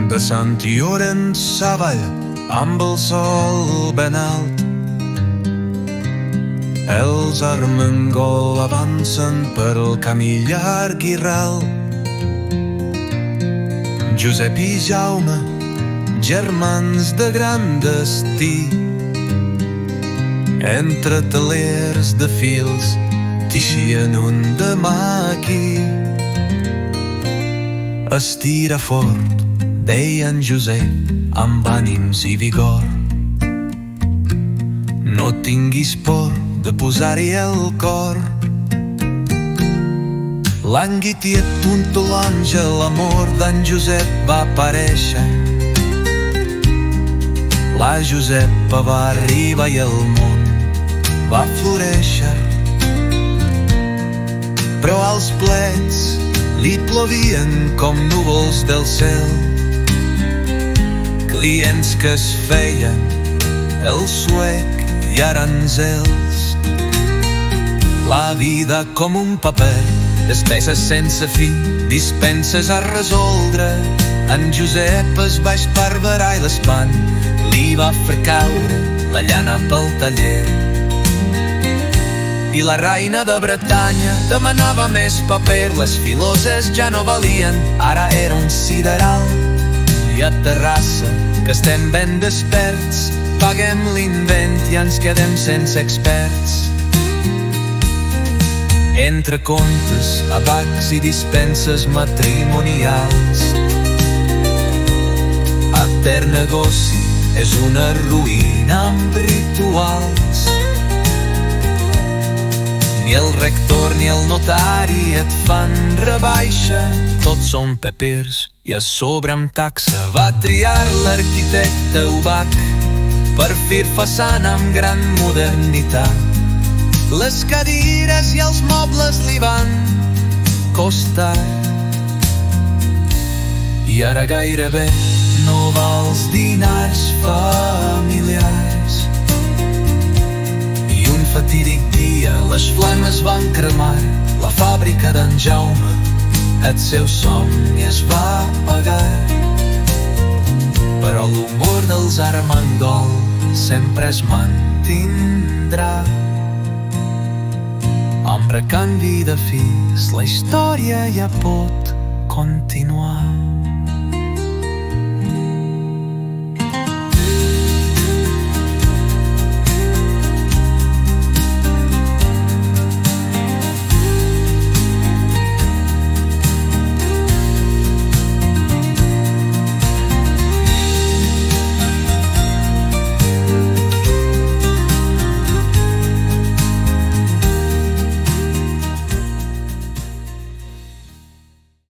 de Sant Llorenç Savall amb el sol ben alt. Els Armengol avancen pel camí llarg i ral. Josep i Jaume, germans de gran destí, entre telers de fils teixien un demà aquí. Estira fort, deia en Josep, amb ànims i vigor. No tinguis por de posar-hi el cor. Lànguid i atontolonja l'amor d'en Josep va aparèixer. La Josepa va arribar i el món va floréixer. Però als plets li plovien com núvols del cel, clients que es feien el suec i aranzels. La vida com un paper, despeses sense fi, dispenses a resoldre. En Josep es va esparverar i l'espant li va fer caure la llana pel taller. I la reina de Bretanya demanava més paper, les filoses ja no valien, ara era un sideral. I a Terrassa, que estem ben desperts, paguem l'invent i ens quedem sense experts. Entre contes, abacs i dispenses matrimonials, etern negoci és una ruïna amb rituals. Ni el rector ni el notari et fan rebaixa, tots són pepirs i a sobre amb taxa. Va triar l'arquitecte Ubach, perfil façana amb gran modernitat. Les cadires i els mobles li van costar. I ara gairebé no va als dinars familiars. I un fatídic dia les flames van cremar la fàbrica d'en Jaume, el seu somni es va apagar. Però l'humor dels Armengol sempre es mantindrà. Amb recanvi de fills la història ja pot continuar.